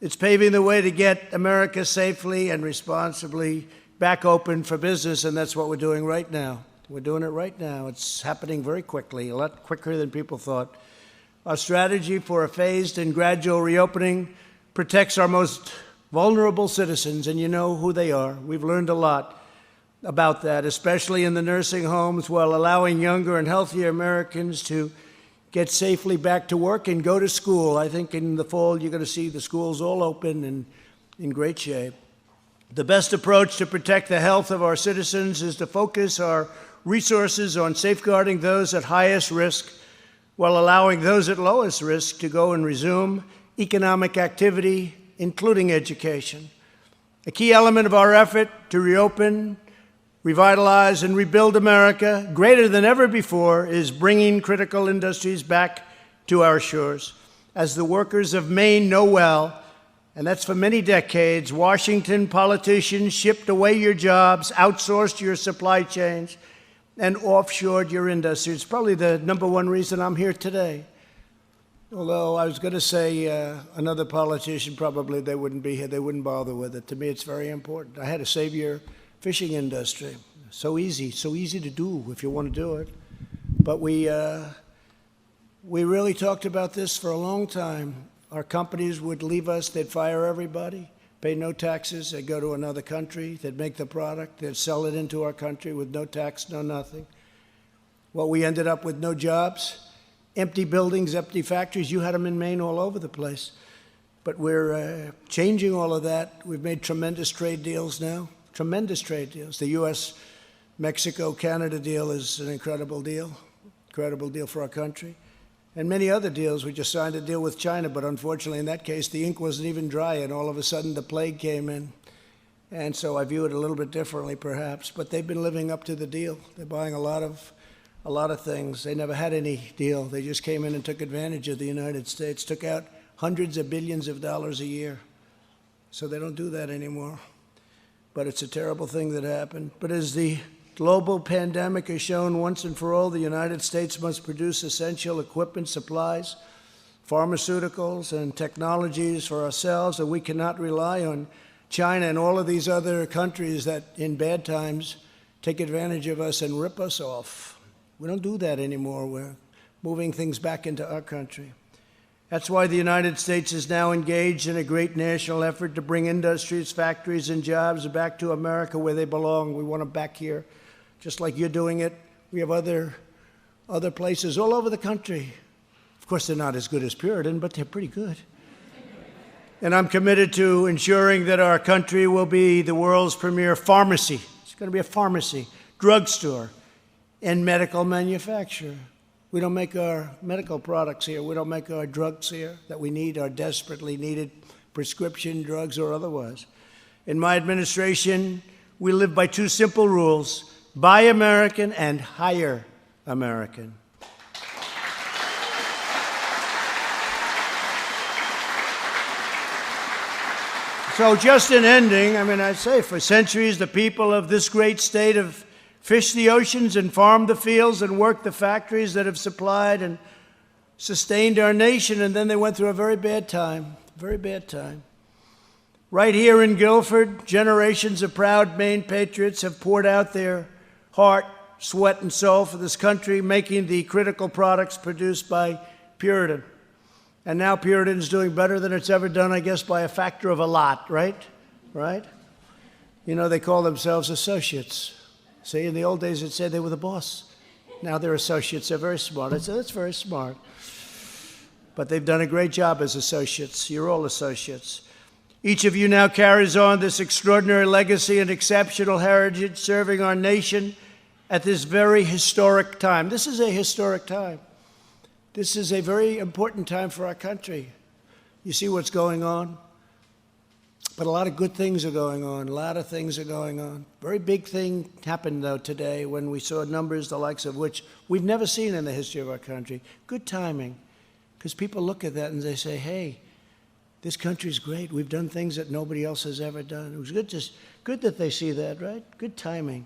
It's paving the way to get America safely and responsibly back open for business, and that's what we're doing right now. We're doing it right now. It's happening very quickly, a lot quicker than people thought. Our strategy for a phased and gradual reopening protects our most vulnerable citizens, and you know who they are. We've learned a lot about that, especially in the nursing homes, while allowing younger and healthier Americans to get safely back to work and go to school. I think in the fall you're going to see the schools all open and in great shape. The best approach to protect the health of our citizens is to focus our resources on safeguarding those at highest risk while allowing those at lowest risk to go and resume economic activity, including education. A key element of our effort to reopen, revitalize, and rebuild America, greater than ever before, is bringing critical industries back to our shores. As the workers of Maine know well, and that's for many decades, Washington politicians shipped away your jobs, outsourced your supply chains, and offshored your industry. It's probably the number one reason I'm here today. Although I was going to say another politician, probably they wouldn't be here, they wouldn't bother with it. To me, it's very important. I had to save your fishing industry. So easy to do if you want to do it. But we really talked about this for a long time. Our companies would leave us, they'd fire everybody, pay no taxes, they'd go to another country, they'd make the product, they'd sell it into our country with no tax, no nothing. Well, we ended up with no jobs, empty buildings, empty factories. You had them in Maine all over the place. But we're changing all of that. We've made tremendous trade deals now, tremendous trade deals. The U.S., Mexico, Canada deal is an incredible deal for our country. And many other deals. We just signed a deal with China, but unfortunately in that case, the ink wasn't even dry, and all of a sudden the plague came in. And so I view it a little bit differently, perhaps, but they've been living up to the deal. They're buying a lot of things. They never had any deal. They just came in and took advantage of the United States, took out hundreds of billions of dollars a year. So they don't do that anymore. But it's a terrible thing that happened. But as the global pandemic has shown once and for all, the United States must produce essential equipment, supplies, pharmaceuticals, and technologies for ourselves, and we cannot rely on China and all of these other countries that in bad times take advantage of us and rip us off. We don't do that anymore. We're moving things back into our country. That's why the United States is now engaged in a great national effort to bring industries, factories, and jobs back to America where they belong. We want them back here. Just like you're doing it, we have other places all over the country. Of course, they're not as good as Puritan, but they're pretty good. And I'm committed to ensuring that our country will be the world's premier pharmacy. It's going to be a pharmacy, drugstore, and medical manufacturer. We don't make our medical products here. We don't make our drugs here that we need, our desperately needed prescription drugs or otherwise. In my administration, we live by two simple rules: buy American and hire American. So just in ending, I'd say for centuries the people of this great state have fished the oceans and farmed the fields and worked the factories that have supplied and sustained our nation, and then they went through a very bad time. Right here in Guilford, generations of proud Maine patriots have poured out their heart, sweat, and soul for this country, making the critical products produced by Puritan. And now Puritan's doing better than it's ever done, I guess, by a factor of a lot, right? You know, they call themselves associates. See, in the old days it said they were the boss. Now they're associates. They're very smart. I said, that's very smart. But they've done a great job as associates. You're all associates. Each of you now carries on this extraordinary legacy and exceptional heritage, serving our nation at this very historic time. This is a historic time. This is a very important time for our country. You see what's going on? But a lot of good things are going on. A lot of things are going on. Very big thing happened, though, today when we saw numbers the likes of which we've never seen in the history of our country. Good timing, because people look at that and they say, hey, this country's great. We've done things that nobody else has ever done. It was good that they see that, right? Good timing.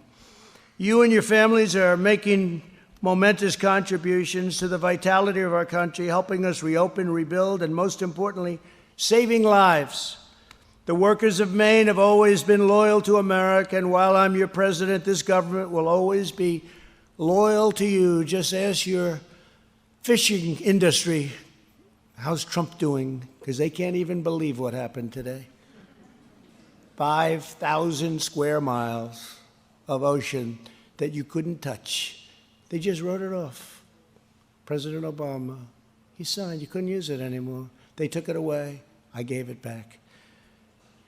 You and your families are making momentous contributions to the vitality of our country, helping us reopen, rebuild, and most importantly, saving lives. The workers of Maine have always been loyal to America, and while I'm your president, this government will always be loyal to you. Just ask your fishing industry, how's Trump doing? Because they can't even believe what happened today. 5,000 square miles of ocean that you couldn't touch. They just wrote it off. President Obama, he signed. You couldn't use it anymore. They took it away. I gave it back.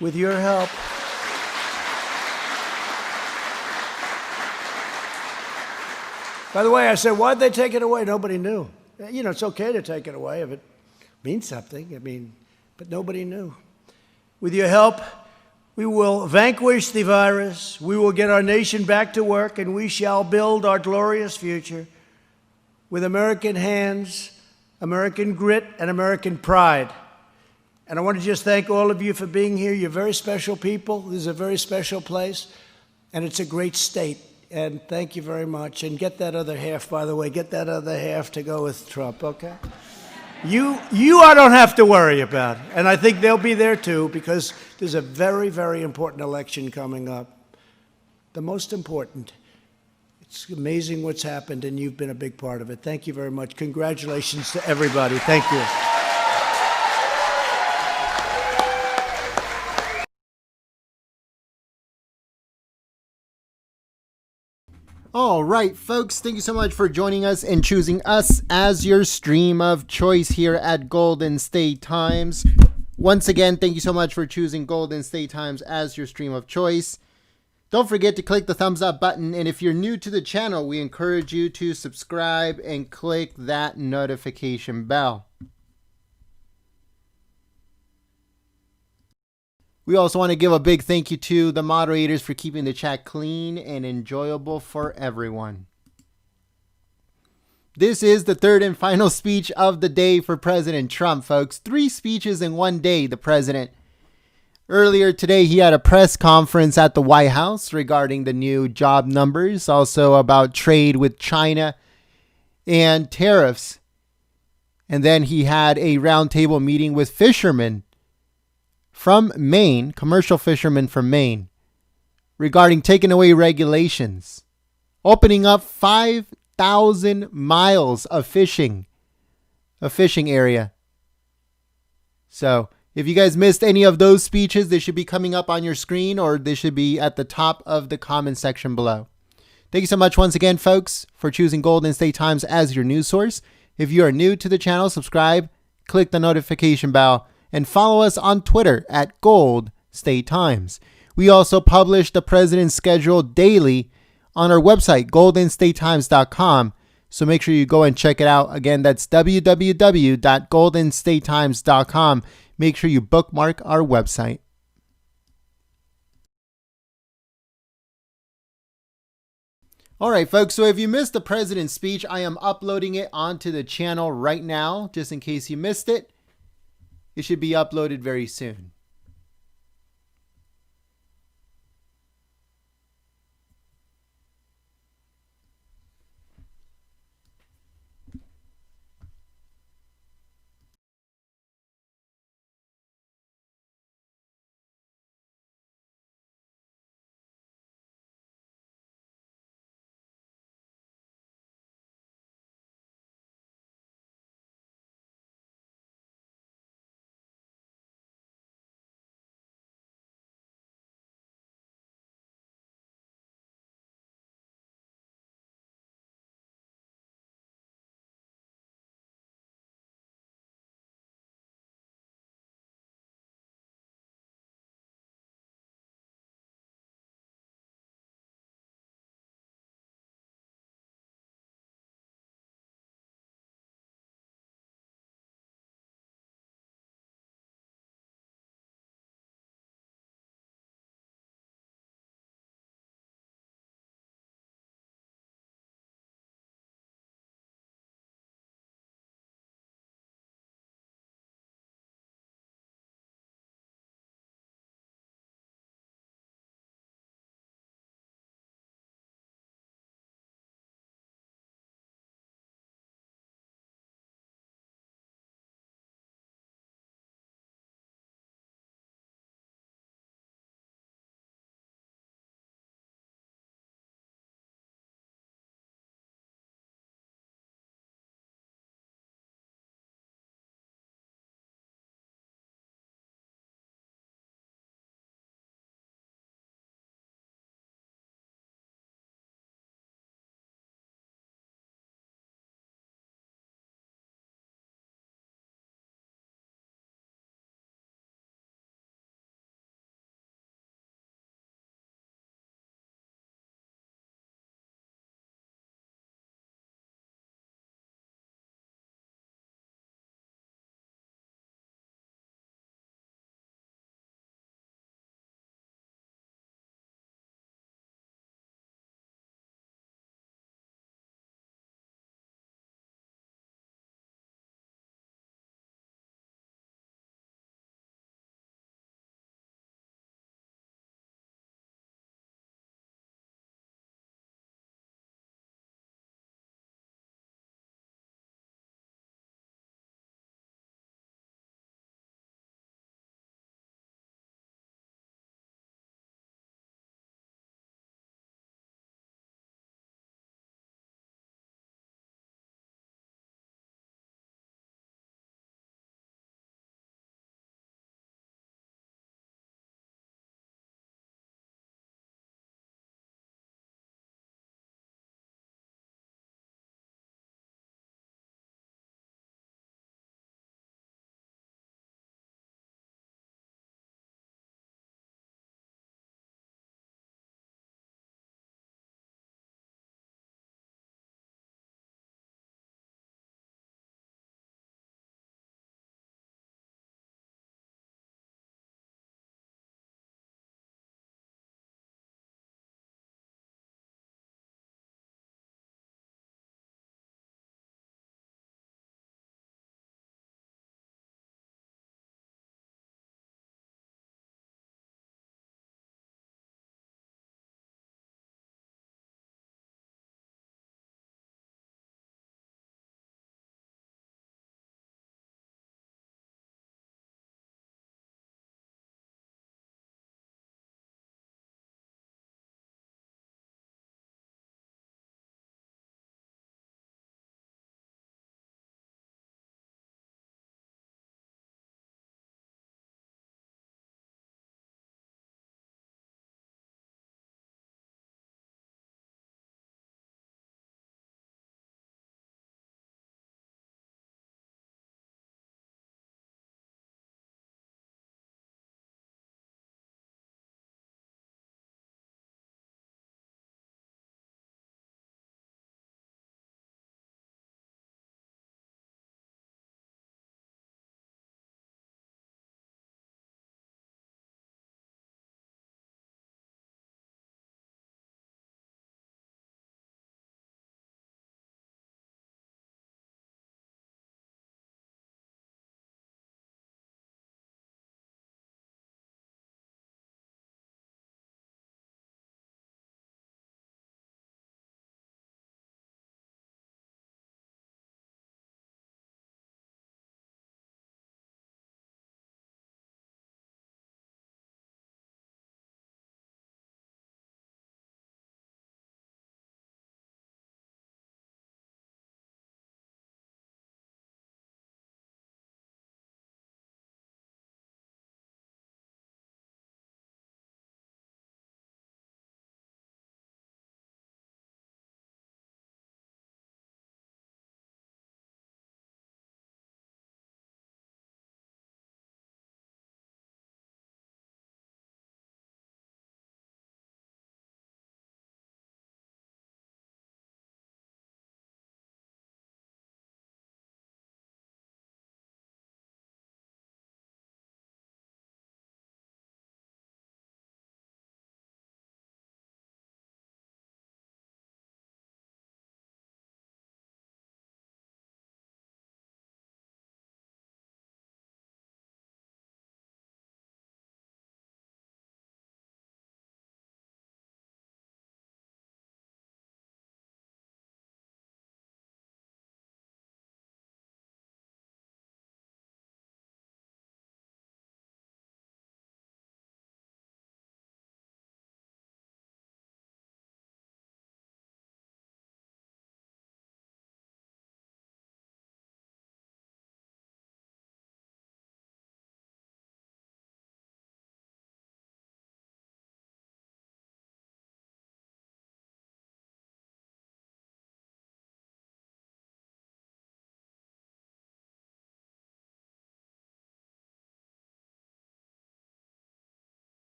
With your help, by the way, I said, why'd they take it away? Nobody knew. You know, it's okay to take it away if it means something. But nobody knew. With your help, We will vanquish the virus, we will get our nation back to work, and we shall build our glorious future with American hands, American grit, and American pride. And I want to just thank all of you for being here. You're very special people. This is a very special place, and it's a great state. And thank you very much. And get that other half, by the way, get that other half to go with Trump, okay? You I don't have to worry about. And I think they'll be there too, because there's a very, very important election coming up. The most important. It's amazing what's happened, and you've been a big part of it. Thank you very much. Congratulations to everybody. Thank you. All right, folks, thank you so much for joining us and choosing us as your stream of choice here at Golden State Times. Once again, thank you so much for choosing Golden State Times as your stream of choice. Don't forget to click the thumbs up button, and if you're new to the channel, we encourage you to subscribe and click that notification bell. We also want to give a big thank you to the moderators for keeping the chat clean and enjoyable for everyone. This is the third and final speech of the day for President Trump, folks. 3 speeches in one day, the president. Earlier today, he had a press conference at the White House regarding the new job numbers, also about trade with China and tariffs. And then he had a roundtable meeting with fishermen from Maine, commercial fishermen from Maine, regarding taking away regulations, opening up 5,000 miles of fishing area. So if you guys missed any of those speeches, they should be coming up on your screen, or they should be at the top of the comment section below. Thank you so much once again, folks, for choosing Golden State Times as your news source. If you are new to the channel, subscribe, click the notification bell, and follow us on Twitter at Gold State Times. We also publish the president's schedule daily on our website, goldenstatetimes.com. So make sure you go and check it out. Again, that's www.goldenstatetimes.com. Make sure you bookmark our website. All right, folks, so if you missed the president's speech, I am uploading it onto the channel right now, just in case you missed it. It should be uploaded very soon.